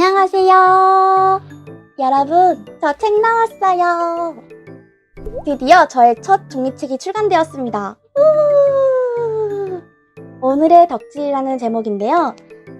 안녕하세요. 여러분, 저 책 나왔어요. 드디어 저의 첫 종이책이 출간되었습니다. 우! 오늘의 덕질이라는 제목인데요.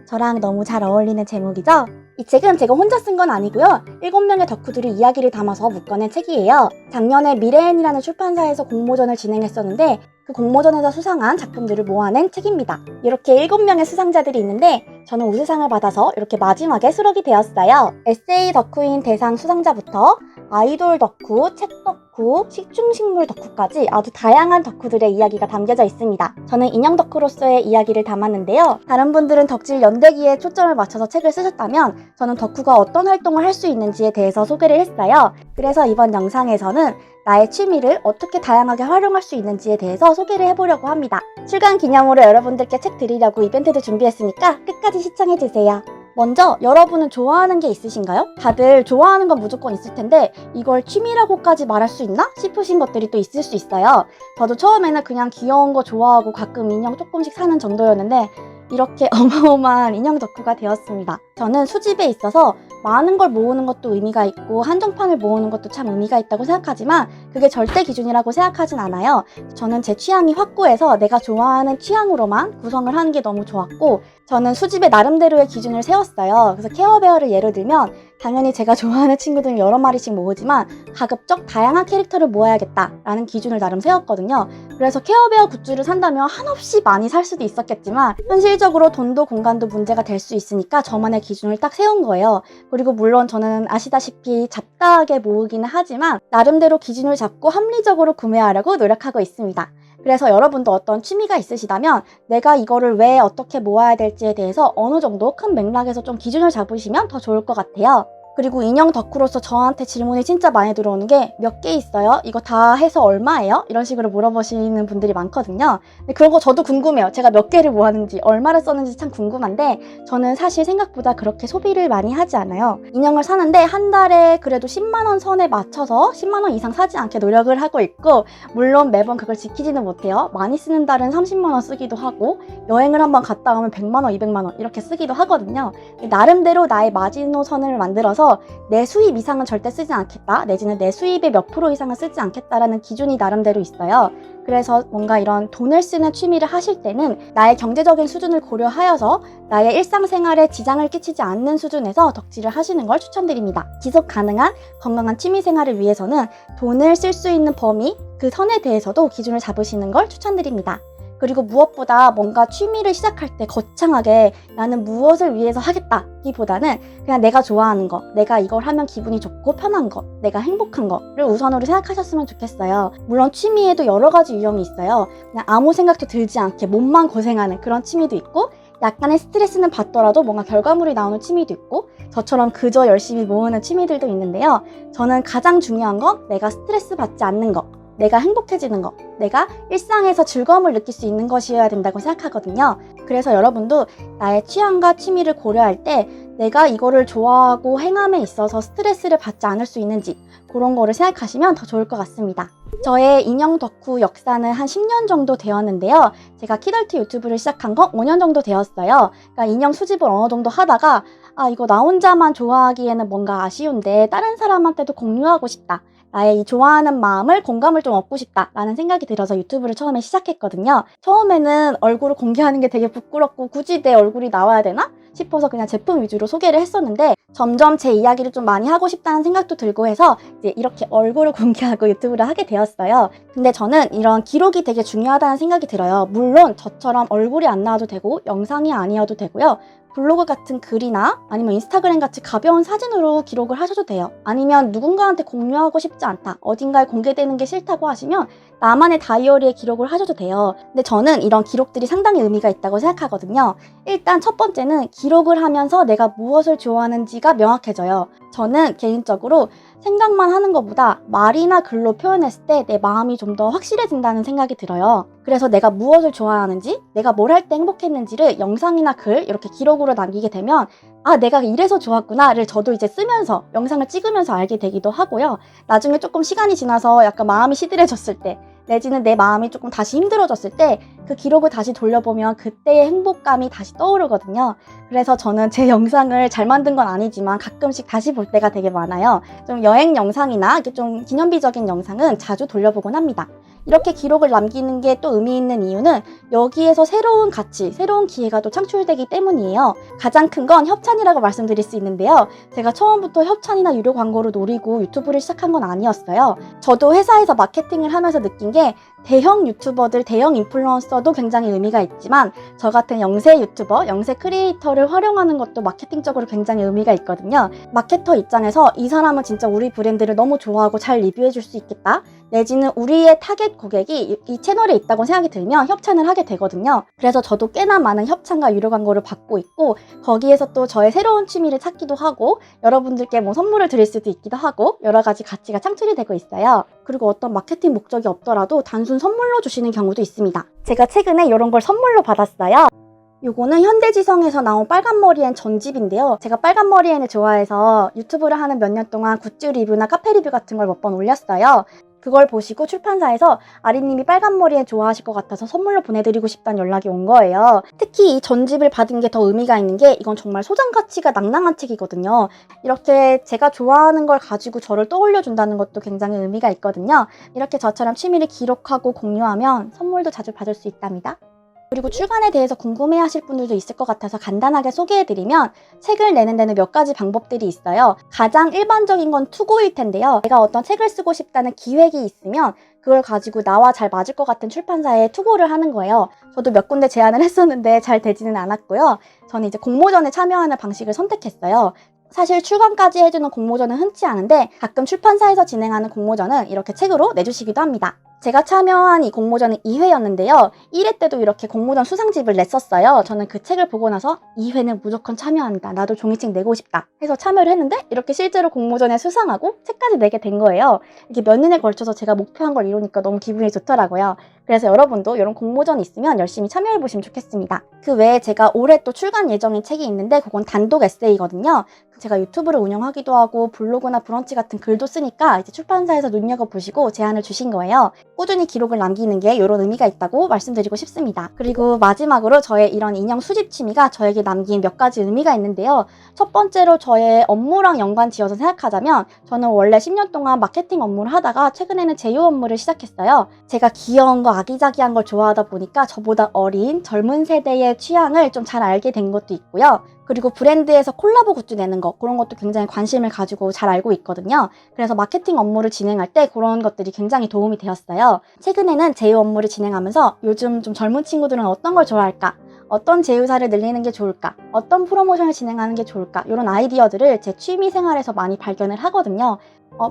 저랑 너무 잘 어울리는 제목이죠? 이 책은 제가 혼자 쓴 건 아니고요. 7명의 덕후들이 이야기를 담아서 묶어낸 책이에요. 작년에 미래엔이라는 출판사에서 공모전을 진행했었는데 그 공모전에서 수상한 작품들을 모아낸 책입니다. 이렇게 7명의 수상자들이 있는데 저는 우수상을 받아서 이렇게 마지막에 수록이 되었어요. 에세이 덕후인 대상 수상자부터 아이돌 덕후, 책 덕후, 식충식물 덕후까지 아주 다양한 덕후들의 이야기가 담겨져 있습니다. 저는 인형 덕후로서의 이야기를 담았는데요. 다른 분들은 덕질 연대기에 초점을 맞춰서 책을 쓰셨다면 저는 덕후가 어떤 활동을 할 수 있는지에 대해서 소개를 했어요. 그래서 이번 영상에서는 나의 취미를 어떻게 다양하게 활용할 수 있는지에 대해서 소개를 해보려고 합니다. 출간 기념으로 여러분들께 책 드리려고 이벤트도 준비했으니까 끝까지 시청해주세요. 먼저 여러분은 좋아하는 게 있으신가요? 다들 좋아하는 건 무조건 있을 텐데 이걸 취미라고까지 말할 수 있나? 싶으신 것들이 또 있을 수 있어요. 저도 처음에는 그냥 귀여운 거 좋아하고 가끔 인형 조금씩 사는 정도였는데 이렇게 어마어마한 인형 덕후가 되었습니다. 저는 수집에 있어서 많은 걸 모으는 것도 의미가 있고 한정판을 모으는 것도 참 의미가 있다고 생각하지만 그게 절대 기준이라고 생각하진 않아요. 저는 제 취향이 확고해서 내가 좋아하는 취향으로만 구성을 하는 게 너무 좋았고 저는 수집에 나름대로의 기준을 세웠어요. 그래서 케어베어를 예로 들면 당연히 제가 좋아하는 친구들 여러 마리씩 모으지만 가급적 다양한 캐릭터를 모아야겠다라는 기준을 나름 세웠거든요. 그래서 케어베어 굿즈를 산다면 한없이 많이 살 수도 있었겠지만 현실적으로 돈도 공간도 문제가 될 수 있으니까 저만의 기준을 딱 세운 거예요. 그리고 물론 저는 아시다시피 잡다하게 모으기는 하지만 나름대로 기준을 잡고 합리적으로 구매하려고 노력하고 있습니다. 그래서 여러분도 어떤 취미가 있으시다면 내가 이거를 왜 어떻게 모아야 될지에 대해서 어느 정도 큰 맥락에서 좀 기준을 잡으시면 더 좋을 것 같아요. 그리고 인형 덕후로서 저한테 질문이 진짜 많이 들어오는 게 몇 개 있어요? 이거 다 해서 얼마예요? 이런 식으로 물어보시는 분들이 많거든요. 근데 그런 거 저도 궁금해요. 제가 몇 개를 모았는지 얼마를 썼는지 참 궁금한데 저는 사실 생각보다 그렇게 소비를 많이 하지 않아요. 인형을 사는데 한 달에 그래도 10만 원 선에 맞춰서 10만 원 이상 사지 않게 노력을 하고 있고 물론 매번 그걸 지키지는 못해요. 많이 쓰는 달은 30만 원 쓰기도 하고 여행을 한번 갔다 오면 100만 원, 200만 원 이렇게 쓰기도 하거든요. 나름대로 나의 마지노선을 만들어서 내 수입 이상은 절대 쓰지 않겠다 내지는 내 수입의 몇 프로 이상은 쓰지 않겠다라는 기준이 나름대로 있어요. 그래서 뭔가 이런 돈을 쓰는 취미를 하실 때는 나의 경제적인 수준을 고려하여서 나의 일상생활에 지장을 끼치지 않는 수준에서 덕질을 하시는 걸 추천드립니다. 지속 가능한 건강한 취미생활을 위해서는 돈을 쓸 수 있는 범위, 그 선에 대해서도 기준을 잡으시는 걸 추천드립니다. 그리고 무엇보다 뭔가 취미를 시작할 때 거창하게 나는 무엇을 위해서 하겠다기보다는 그냥 내가 좋아하는 거, 내가 이걸 하면 기분이 좋고 편한 거, 내가 행복한 거를 우선으로 생각하셨으면 좋겠어요. 물론 취미에도 여러 가지 유형이 있어요. 그냥 아무 생각도 들지 않게 몸만 고생하는 그런 취미도 있고 약간의 스트레스는 받더라도 뭔가 결과물이 나오는 취미도 있고 저처럼 그저 열심히 모으는 취미들도 있는데요. 저는 가장 중요한 건 내가 스트레스 받지 않는 거, 내가 행복해지는 것, 내가 일상에서 즐거움을 느낄 수 있는 것이어야 된다고 생각하거든요. 그래서 여러분도 나의 취향과 취미를 고려할 때 내가 이거를 좋아하고 행함에 있어서 스트레스를 받지 않을 수 있는지 그런 거를 생각하시면 더 좋을 것 같습니다. 저의 인형 덕후 역사는 한 10년 정도 되었는데요. 제가 키덜트 유튜브를 시작한 건 5년 정도 되었어요. 그러니까 인형 수집을 어느 정도 하다가 이거 나 혼자만 좋아하기에는 뭔가 아쉬운데 다른 사람한테도 공유하고 싶다. 나의 이 좋아하는 마음을 공감을 좀 얻고 싶다라는 생각이 들어서 유튜브를 처음에 시작했거든요. 처음에는 얼굴을 공개하는 게 되게 부끄럽고 굳이 내 얼굴이 나와야 되나? 싶어서 그냥 제품 위주로 소개를 했었는데 점점 제 이야기를 좀 많이 하고 싶다는 생각도 들고 해서 이제 이렇게 얼굴을 공개하고 유튜브를 하게 되었어요. 근데 저는 이런 기록이 되게 중요하다는 생각이 들어요. 물론 저처럼 얼굴이 안 나와도 되고 영상이 아니어도 되고요. 블로그 같은 글이나 아니면 인스타그램 같이 가벼운 사진으로 기록을 하셔도 돼요. 아니면 누군가한테 공유하고 싶지 않다, 어딘가에 공개되는 게 싫다고 하시면 나만의 다이어리에 기록을 하셔도 돼요. 근데 저는 이런 기록들이 상당히 의미가 있다고 생각하거든요. 일단 첫 번째는 기록을 하면서 내가 무엇을 좋아하는지가 명확해져요. 저는 개인적으로 생각만 하는 것보다 말이나 글로 표현했을 때 내 마음이 좀 더 확실해진다는 생각이 들어요. 그래서 내가 무엇을 좋아하는지, 내가 뭘 할 때 행복했는지를 영상이나 글 이렇게 기록으로 남기게 되면 내가 이래서 좋았구나를 저도 이제 쓰면서 영상을 찍으면서 알게 되기도 하고요. 나중에 조금 시간이 지나서 약간 마음이 시들해졌을 때 내지는 내 마음이 조금 다시 힘들어졌을 때 그 기록을 다시 돌려보면 그때의 행복감이 다시 떠오르거든요. 그래서 저는 제 영상을 잘 만든 건 아니지만 가끔씩 다시 볼 때가 되게 많아요. 좀 여행 영상이나 이렇게 좀 기념비적인 영상은 자주 돌려보곤 합니다. 이렇게 기록을 남기는 게 또 의미 있는 이유는 여기에서 새로운 가치, 새로운 기회가 또 창출되기 때문이에요. 가장 큰 건 협찬이라고 말씀드릴 수 있는데요. 제가 처음부터 협찬이나 유료 광고를 노리고 유튜브를 시작한 건 아니었어요. 저도 회사에서 마케팅을 하면서 느낀 게 대형 유튜버들, 대형 인플루언서도 굉장히 의미가 있지만 저 같은 영세 유튜버, 영세 크리에이터를 활용하는 것도 마케팅적으로 굉장히 의미가 있거든요. 마케터 입장에서 이 사람은 진짜 우리 브랜드를 너무 좋아하고 잘 리뷰해 줄 수 있겠다. 내지는 우리의 타겟 고객이 이 채널에 있다고 생각이 들면 협찬을 하게 되거든요. 그래서 저도 꽤나 많은 협찬과 유료 광고를 받고 있고 거기에서 또 저의 새로운 취미를 찾기도 하고 여러분들께 뭐 선물을 드릴 수도 있기도 하고 여러 가지 가치가 창출이 되고 있어요. 그리고 어떤 마케팅 목적이 없더라도 단순 선물로 주시는 경우도 있습니다. 제가 최근에 이런 걸 선물로 받았어요. 요거는 현대지성에서 나온 빨간머리엔 전집인데요. 제가 빨간머리엔을 좋아해서 유튜브를 하는 몇 년 동안 굿즈 리뷰나 카페 리뷰 같은 걸 몇 번 올렸어요. 그걸 보시고 출판사에서 아리님이 빨간머리엔 좋아하실 것 같아서 선물로 보내드리고 싶다는 연락이 온 거예요. 특히 이 전집을 받은 게 더 의미가 있는 게 이건 정말 소장 가치가 낭낭한 책이거든요. 이렇게 제가 좋아하는 걸 가지고 저를 떠올려준다는 것도 굉장히 의미가 있거든요. 이렇게 저처럼 취미를 기록하고 공유하면 선물도 자주 받을 수 있답니다. 그리고 출간에 대해서 궁금해하실 분들도 있을 것 같아서 간단하게 소개해드리면 책을 내는 데는 몇 가지 방법들이 있어요. 가장 일반적인 건 투고일 텐데요. 내가 어떤 책을 쓰고 싶다는 기획이 있으면 그걸 가지고 나와 잘 맞을 것 같은 출판사에 투고를 하는 거예요. 저도 몇 군데 제안을 했었는데 잘 되지는 않았고요. 저는 이제 공모전에 참여하는 방식을 선택했어요. 사실 출간까지 해주는 공모전은 흔치 않은데 가끔 출판사에서 진행하는 공모전은 이렇게 책으로 내주시기도 합니다. 제가 참여한 이 공모전은 2회였는데요. 1회 때도 이렇게 공모전 수상집을 냈었어요. 저는 그 책을 보고 나서 2회는 무조건 참여한다. 나도 종이책 내고 싶다. 해서 참여를 했는데 이렇게 실제로 공모전에 수상하고 책까지 내게 된 거예요. 이게 몇 년에 걸쳐서 제가 목표한 걸 이루니까 너무 기분이 좋더라고요. 그래서 여러분도 이런 공모전이 있으면 열심히 참여해보시면 좋겠습니다. 그 외에 제가 올해 또 출간 예정인 책이 있는데 그건 단독 에세이거든요. 제가 유튜브를 운영하기도 하고 블로그나 브런치 같은 글도 쓰니까 이제 출판사에서 눈여겨보시고 제안을 주신 거예요. 꾸준히 기록을 남기는 게 이런 의미가 있다고 말씀드리고 싶습니다. 그리고 마지막으로 저의 이런 인형 수집 취미가 저에게 남긴 몇 가지 의미가 있는데요. 첫 번째로 저의 업무랑 연관지어서 생각하자면 저는 원래 10년 동안 마케팅 업무를 하다가 최근에는 제휴 업무를 시작했어요. 제가 귀여운 거 아기자기한 걸 좋아하다 보니까 저보다 어린 젊은 세대의 취향을 좀 잘 알게 된 것도 있고요. 그리고 브랜드에서 콜라보 굿즈 내는 거 그런 것도 굉장히 관심을 가지고 잘 알고 있거든요. 그래서 마케팅 업무를 진행할 때 그런 것들이 굉장히 도움이 되었어요. 최근에는 제휴 업무를 진행하면서 요즘 좀 젊은 친구들은 어떤 걸 좋아할까? 어떤 제휴사를 늘리는 게 좋을까? 어떤 프로모션을 진행하는 게 좋을까? 이런 아이디어들을 제 취미 생활에서 많이 발견을 하거든요.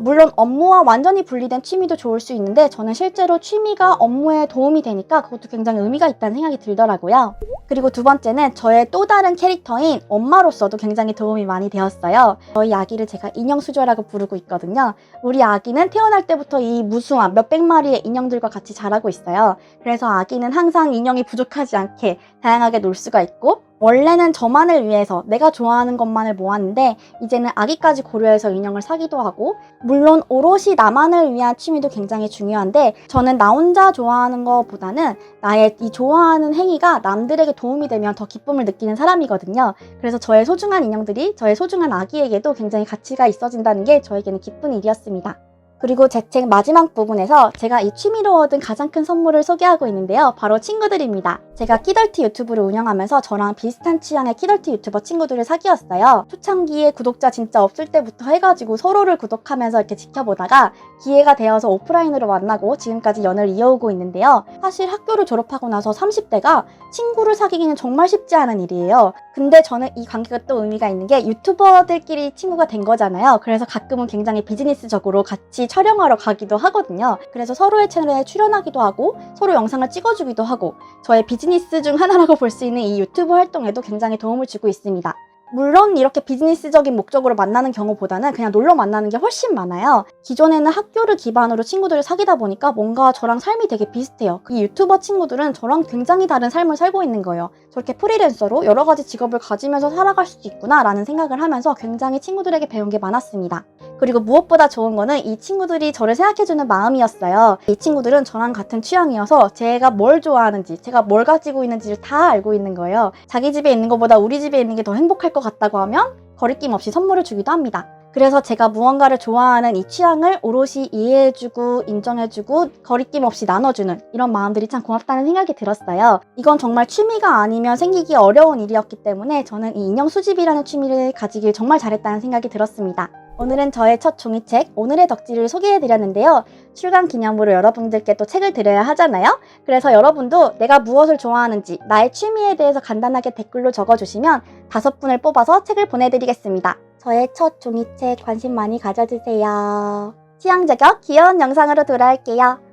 물론 업무와 완전히 분리된 취미도 좋을 수 있는데 저는 실제로 취미가 업무에 도움이 되니까 그것도 굉장히 의미가 있다는 생각이 들더라고요. 그리고 두 번째는 저의 또 다른 캐릭터인 엄마로서도 굉장히 도움이 많이 되었어요. 저희 아기를 제가 인형수저라고 부르고 있거든요. 우리 아기는 태어날 때부터 이 무수한 몇백 마리의 인형들과 같이 자라고 있어요. 그래서 아기는 항상 인형이 부족하지 않게 다양하게 놀 수가 있고 원래는 저만을 위해서 내가 좋아하는 것만을 모았는데 이제는 아기까지 고려해서 인형을 사기도 하고 물론 오롯이 나만을 위한 취미도 굉장히 중요한데 저는 나 혼자 좋아하는 것보다는 나의 이 좋아하는 행위가 남들에게 도움이 되면 더 기쁨을 느끼는 사람이거든요. 그래서 저의 소중한 인형들이 저의 소중한 아기에게도 굉장히 가치가 있어진다는 게 저에게는 기쁜 일이었습니다. 그리고 제 책 마지막 부분에서 제가 이 취미로 얻은 가장 큰 선물을 소개하고 있는데요. 바로 친구들입니다. 제가 키덜티 유튜브를 운영하면서 저랑 비슷한 취향의 키덜티 유튜버 친구들을 사귀었어요. 초창기에 구독자 진짜 없을 때부터 해가지고 서로를 구독하면서 이렇게 지켜보다가 기회가 되어서 오프라인으로 만나고 지금까지 연을 이어오고 있는데요. 사실 학교를 졸업하고 나서 30대가 친구를 사귀기는 정말 쉽지 않은 일이에요. 근데 저는 이 관계가 또 의미가 있는 게 유튜버들끼리 친구가 된 거잖아요. 그래서 가끔은 굉장히 비즈니스적으로 같이 촬영하러 가기도 하거든요. 그래서 서로의 채널에 출연하기도 하고 서로 영상을 찍어주기도 하고 저의 비즈니스 중 하나라고 볼 수 있는 이 유튜브 활동에도 굉장히 도움을 주고 있습니다. 물론 이렇게 비즈니스적인 목적으로 만나는 경우보다는 그냥 놀러 만나는 게 훨씬 많아요. 기존에는 학교를 기반으로 친구들을 사귀다 보니까 뭔가 저랑 삶이 되게 비슷해요. 이 유튜버 친구들은 저랑 굉장히 다른 삶을 살고 있는 거예요. 저렇게 프리랜서로 여러 가지 직업을 가지면서 살아갈 수도 있구나 라는 생각을 하면서 굉장히 친구들에게 배운 게 많았습니다. 그리고 무엇보다 좋은 거는 이 친구들이 저를 생각해주는 마음이었어요. 이 친구들은 저랑 같은 취향이어서 제가 뭘 좋아하는지, 제가 뭘 가지고 있는지를 다 알고 있는 거예요. 자기 집에 있는 것보다 우리 집에 있는 게 더 행복할 것 같다고 하면 거리낌 없이 선물을 주기도 합니다. 그래서 제가 무언가를 좋아하는 이 취향을 오롯이 이해해주고 인정해주고 거리낌 없이 나눠주는 이런 마음들이 참 고맙다는 생각이 들었어요. 이건 정말 취미가 아니면 생기기 어려운 일이었기 때문에 저는 이 인형 수집이라는 취미를 가지길 정말 잘했다는 생각이 들었습니다. 오늘은 저의 첫 종이책 오늘의 덕질을 소개해드렸는데요. 출간 기념으로 여러분들께 또 책을 드려야 하잖아요. 그래서 여러분도 내가 무엇을 좋아하는지 나의 취미에 대해서 간단하게 댓글로 적어주시면 5분을 뽑아서 책을 보내드리겠습니다. 저의 첫 종이책 관심 많이 가져주세요. 취향 저격 귀여운 영상으로 돌아올게요.